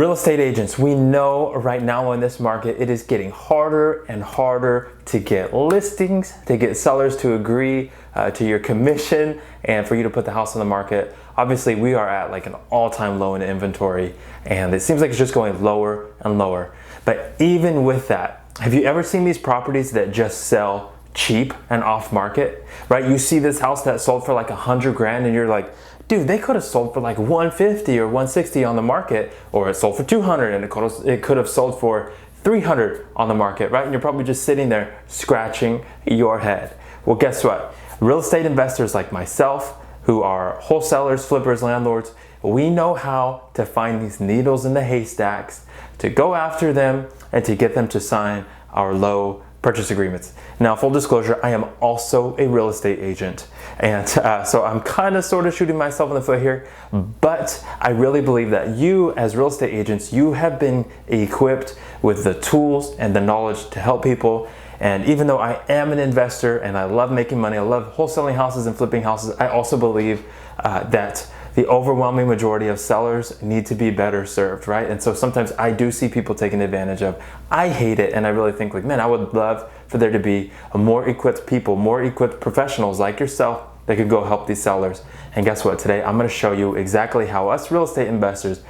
Real estate agents, we know right now in this market, it is getting harder and harder to get listings, to get sellers to agree to your commission, and for you to put the house on the market. Obviously, we are at like an all-time low in inventory, and it seems like it's just going lower and lower. But even with that, have you ever seen these properties that just sell cheap and off market, right? You see this house that sold for like 100 grand and you're like, dude, they could have sold for like 150 or 160 on the market, or it sold for 200 and it could have sold for 300 on the market, right? And you're probably just sitting there scratching your head. Well, guess what? Real estate investors like myself, who are wholesalers, flippers, landlords, we know how to find these needles in the haystacks, to go after them and to get them to sign our low purchase agreements. Now, full disclosure, I am also a real estate agent. And so I'm kind of sort of shooting myself in the foot here, but I really believe that you as real estate agents, you have been equipped with the tools and the knowledge to help people. And even though I am an investor and I love making money, I love wholesaling houses and flipping houses, I also believe that the overwhelming majority of sellers need to be better served, right? And so sometimes I do see people taking advantage of. I hate it, and I really think like, man, I would love for there to be more equipped people, more equipped professionals like yourself that could go help these sellers. And guess what? Today, I'm gonna show you exactly how us real estate investors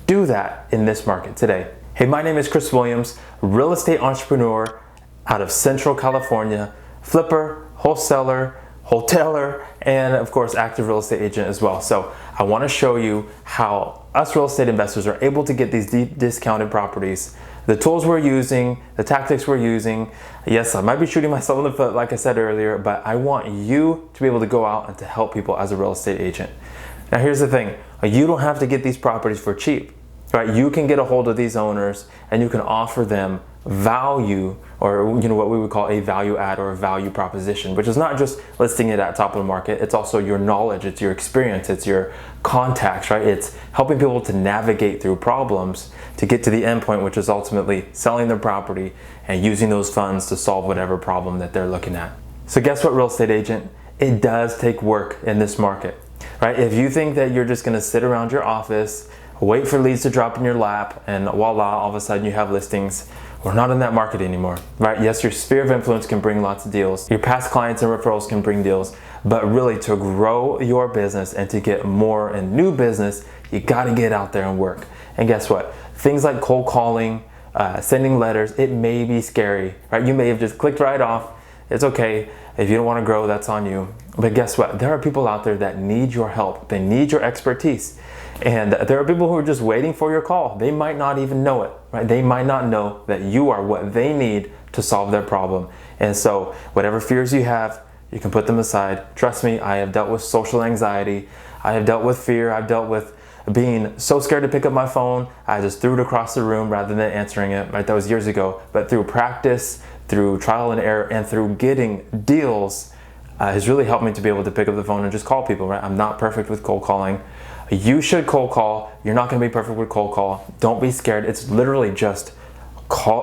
do that in this market today. Hey, my name is Chris Williams, real estate entrepreneur out of Central California, flipper, wholesaler, wholesaler, and of course, active real estate agent as well. So I want to show you how us real estate investors are able to get these deep discounted properties, the tools we're using, the tactics we're using. Yes, I might be shooting myself in the foot, like I said earlier, but I want you to be able to go out and to help people as a real estate agent. Now, here's the thing. You don't have to get these properties for cheap, right? You can get a hold of these owners and you can offer them value, or what we would call a value add or a value proposition, which is not just listing it at top of the market. It's also your knowledge, it's your experience, it's your contacts, right? It's helping people to navigate through problems to get to the end point, which is ultimately selling their property and using those funds to solve whatever problem that they're looking at. So guess what, real estate agent? It does take work in this market, right? If you think that you're just gonna sit around your office, wait for leads to drop in your lap, and voila, all of a sudden you have listings, we're not in that market anymore, right? Yes, your sphere of influence can bring lots of deals. Your past clients and referrals can bring deals, but really to grow your business and to get more and new business, you gotta get out there and work. And guess what? Things like cold calling, sending letters, it may be scary, right? You may have just clicked right off. It's okay. If you don't wanna grow, that's on you. But guess what? There are people out there that need your help. They need your expertise. And there are people who are just waiting for your call. They might not even know it, right? They might not know that you are what they need to solve their problem. And so whatever fears you have, you can put them aside. Trust me, I have dealt with social anxiety. I have dealt with fear. I've dealt with being so scared to pick up my phone, I just threw it across the room rather than answering it, right? That was years ago. But through practice, through trial and error, and through getting deals, has really helped me to be able to pick up the phone and just call people, right? I'm not perfect with cold calling. You should cold call. You're not gonna be perfect with cold call. Don't be scared. It's literally just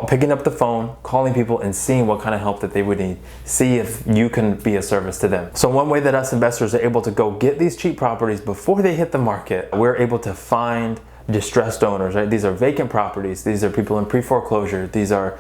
picking up the phone, calling people and seeing what kind of help that they would need. See if you can be a service to them. So one way that us investors are able to go get these cheap properties before they hit the market, we're able to find distressed owners, right? These are vacant properties. These are people in pre-foreclosure. These are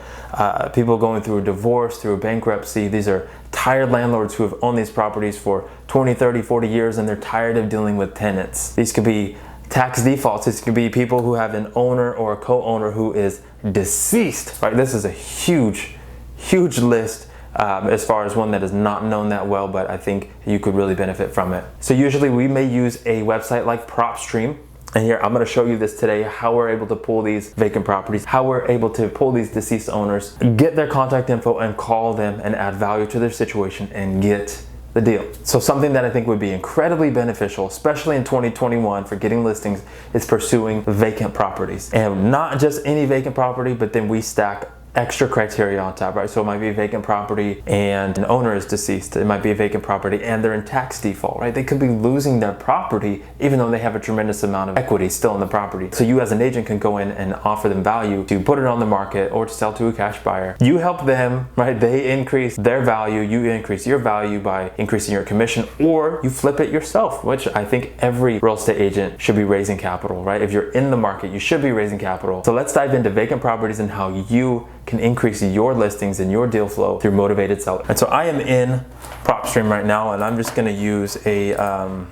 people going through a divorce, through a bankruptcy. These are tired landlords who have owned these properties for 20, 30, 40 years and they're tired of dealing with tenants. These could be tax defaults. This could be people who have an owner or a co-owner who is deceased, right? This is a huge, huge list as far as one that is not known that well, but I think you could really benefit from it. So usually we may use a website like PropStream. And here, I'm gonna show you this today, how we're able to pull these vacant properties, how we're able to pull these deceased owners, get their contact info and call them and add value to their situation and get the deal. So something that I think would be incredibly beneficial, especially in 2021 for getting listings, is pursuing vacant properties. And not just any vacant property, but then we stack extra criteria on top, right? So it might be a vacant property and an owner is deceased. It might be a vacant property and they're in tax default, right? They could be losing their property even though they have a tremendous amount of equity still in the property. So you as an agent can go in and offer them value to put it on the market or to sell to a cash buyer. You help them, right? They increase their value, you increase your value by increasing your commission, or you flip it yourself, which I think every real estate agent should be raising capital, right? If you're in the market, you should be raising capital. So let's dive into vacant properties and how you can increase your listings and your deal flow through motivated sellers. And so I am in PropStream right now, and I'm just going to use I'm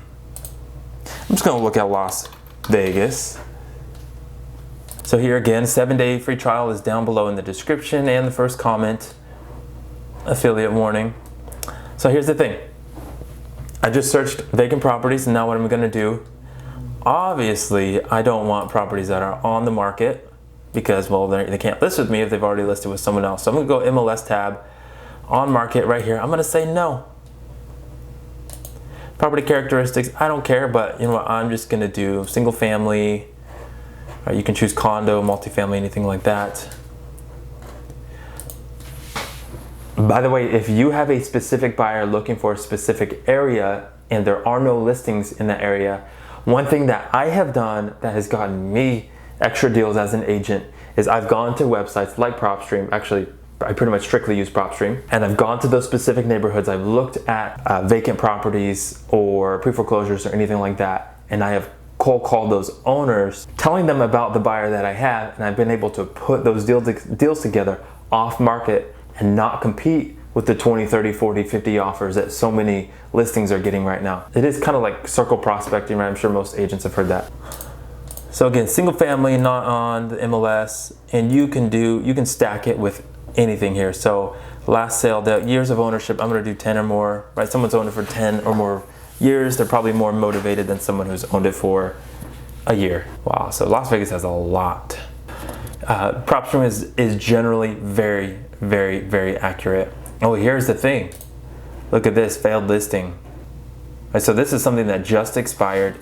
just going to look at Las Vegas. So here again, 7-day free trial is down below in the description and the first comment, affiliate warning. So here's the thing. I just searched vacant properties, and now what I'm going to do, obviously I don't want properties that are on the market, because, well, they can't list with me if they've already listed with someone else. So I'm going to go MLS tab, on market right here. I'm going to say no. Property characteristics, I don't care, but you know what, I'm just going to do single family. You can choose condo, multifamily, anything like that. By the way, if you have a specific buyer looking for a specific area and there are no listings in that area, one thing that I have done that has gotten me extra deals as an agent is I've gone to websites like PropStream. Actually, I pretty much strictly use PropStream, and I've gone to those specific neighborhoods. I've looked at vacant properties or pre-foreclosures or anything like that, and I have cold called those owners, telling them about the buyer that I have, and I've been able to put those deals together off market and not compete with the 20, 30, 40, 50 offers that so many listings are getting right now. It is kind of like circle prospecting, right? I'm sure most agents have heard that. So again, single family, not on the MLS, and you can stack it with anything here. So last sale, the years of ownership, I'm gonna do 10 or more, right? Someone's owned it for 10 or more years, they're probably more motivated than someone who's owned it for a year. Wow, so Las Vegas has a lot. PropStream is generally very, very, very accurate. Oh, here's the thing. Look at this, failed listing. Right, so this is something that just expired.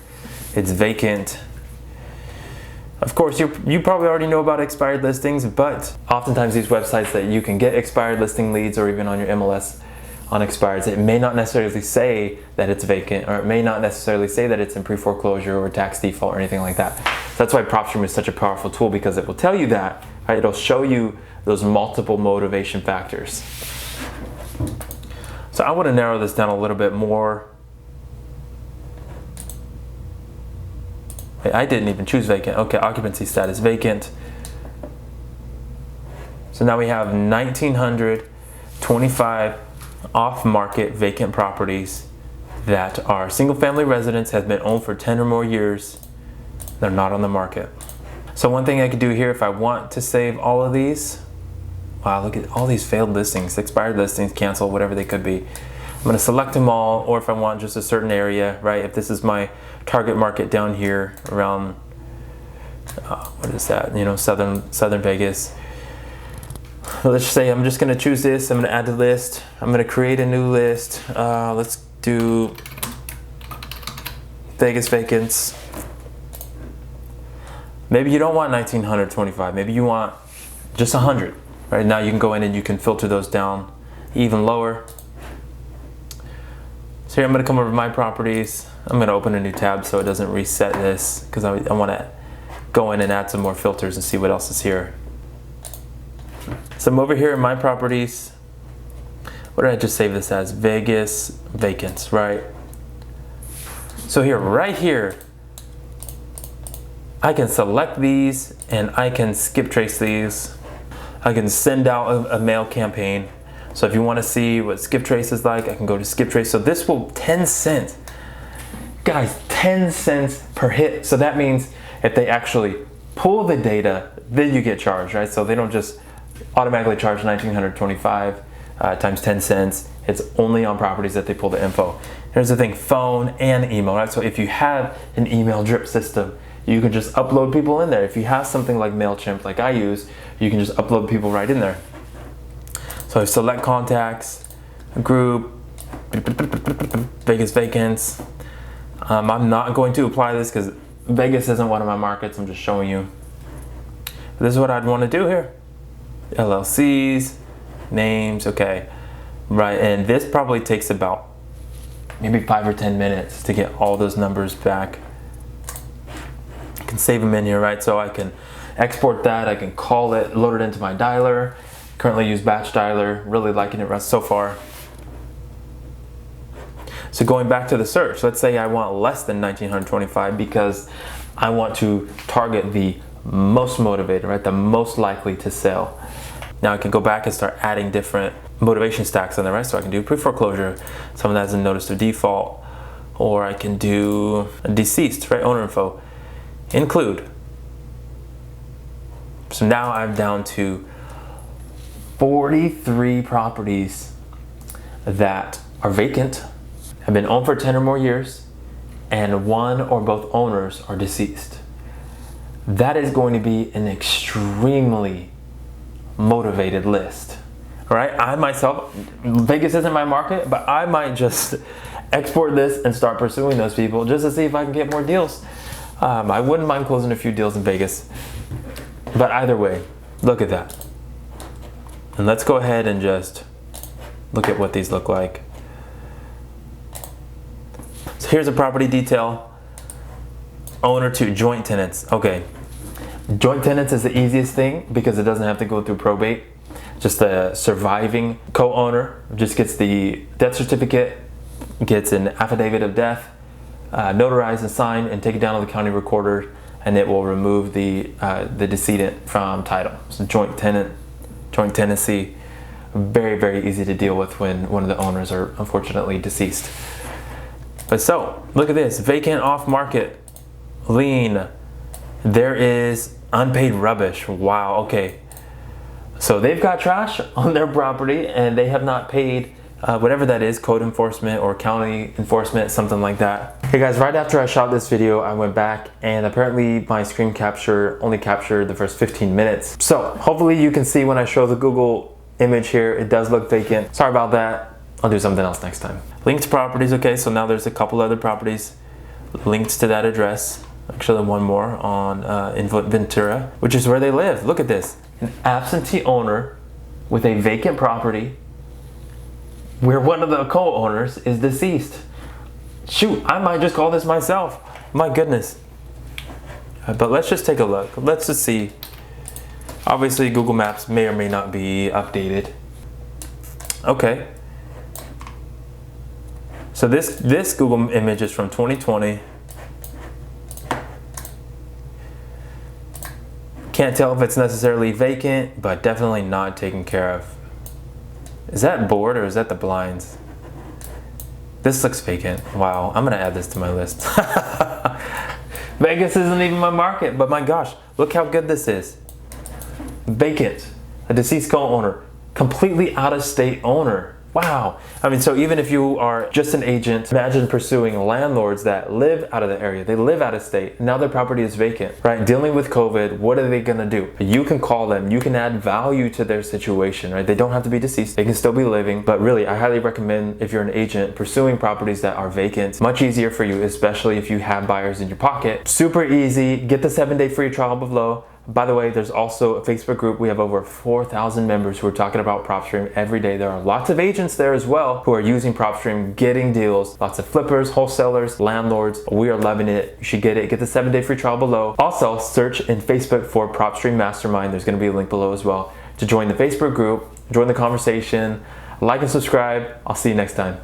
It's vacant. Of course, you probably already know about expired listings, but oftentimes these websites that you can get expired listing leads, or even on your MLS on expireds, it may not necessarily say that it's vacant, or it may not necessarily say that it's in pre-foreclosure or tax default or anything like that. That's why PropStream is such a powerful tool, because it will tell you that, right? It'll show you those multiple motivation factors. So I want to narrow this down a little bit more. I didn't even choose vacant. Okay, occupancy status vacant. So now we have 1,925 off-market vacant properties that are single-family residents, have been owned for 10 or more years. They're not on the market. So one thing I could do here, if I want to save all of these, wow, look at all these failed listings, expired listings, canceled, whatever they could be. I'm going to select them all, or if I want just a certain area, right? If this is my target market down here around, what is that? You know, Southern Vegas. Let's say I'm just going to choose this. I'm going to add the list. I'm going to create a new list. Let's do Vegas vacants. Maybe you don't want 1,925. Maybe you want just 100. Right now you can go in and you can filter those down even lower. So here I'm going to come over to my properties. I'm going to open a new tab so it doesn't reset this, because I want to go in and add some more filters and see what else is here. So I'm over here in my properties. What did I just save this as? Vegas vacants, right? So here, right here, I can select these and I can skip trace these. I can send out a mail campaign. So if you want to see what skip trace is like, I can go to skip trace. So this will 10 cents. Guys, 10 cents per hit. So that means if they actually pull the data, then you get charged, right? So they don't just automatically charge 1,925 times 10 cents. It's only on properties that they pull the info. Here's the thing, phone and email, right? So if you have an email drip system, you can just upload people in there. If you have something like MailChimp, like I use, you can just upload people right in there. So select contacts, group, Vegas vacants. I'm not going to apply this because Vegas isn't one of my markets. I'm just showing you. This is what I'd want to do here. LLCs, names, okay. Right, and this probably takes about maybe 5 or 10 minutes to get all those numbers back. I can save them in here, right? So I can export that, I can call it, load it into my dialer. Currently use batch dialer, really liking it so far. So going back to the search, let's say I want less than 1925 because I want to target the most motivated, right? The most likely to sell. Now I can go back and start adding different motivation stacks on there, right? So I can do pre-foreclosure, someone that has a notice of default, or I can do a deceased, right? Owner info, include. So now I'm down to 43 properties that are vacant, have been owned for 10 or more years, and one or both owners are deceased. That is going to be an extremely motivated list, right? I myself, Vegas isn't my market, but I might just export this and start pursuing those people just to see if I can get more deals. I wouldn't mind closing a few deals in Vegas, but either way, look at that. And let's go ahead and just look at what these look like. So here's a property detail. Owner to joint tenants. Okay, joint tenants is the easiest thing because it doesn't have to go through probate. Just the surviving co-owner just gets the death certificate, gets an affidavit of death, notarized and signed, and take it down to the county recorder, and it will remove the decedent from title. So joint tenancy, very, very easy to deal with when one of the owners are unfortunately deceased. But so, look at this, vacant off market, lien. There is unpaid rubbish. Wow, okay. So they've got trash on their property and they have not paid whatever that is, code enforcement or county enforcement, something like that. Hey guys, right after I shot this video, I went back and apparently my screen capture only captured the first 15 minutes. So hopefully you can see when I show the Google image here, it does look vacant. Sorry about that. I'll do something else next time. Linked properties, okay, so now there's a couple other properties linked to that address. Actually one more on in Ventura, which is where they live. Look at this, an absentee owner with a vacant property where one of the co-owners is deceased. Shoot, I might just call this myself. My goodness. But let's just take a look. Let's just see. Obviously Google Maps may or may not be updated. Okay. So this Google image is from 2020. Can't tell if it's necessarily vacant, but definitely not taken care of. Is that board or is that the blinds? This looks vacant. Wow, I'm gonna add this to my list. Vegas isn't even my market, but my gosh, look how good this is. Vacant, a deceased co-owner, completely out-of-state owner. Wow. I mean, so even if you are just an agent, imagine pursuing landlords that live out of the area. They live out of state. Now their property is vacant, right? Dealing with COVID, what are they going to do? You can call them. You can add value to their situation, right? They don't have to be deceased. They can still be living. But really, I highly recommend if you're an agent pursuing properties that are vacant. Much easier for you, especially if you have buyers in your pocket. Super easy. Get the 7-day free trial below. By the way, there's also a Facebook group. We have over 4,000 members who are talking about PropStream every day. There are lots of agents there as well who are using PropStream, getting deals. Lots of flippers, wholesalers, landlords. We are loving it. You should get it. Get the 7-day free trial below. Also, search in Facebook for PropStream Mastermind. There's going to be a link below as well to join the Facebook group, join the conversation, like and subscribe. I'll see you next time.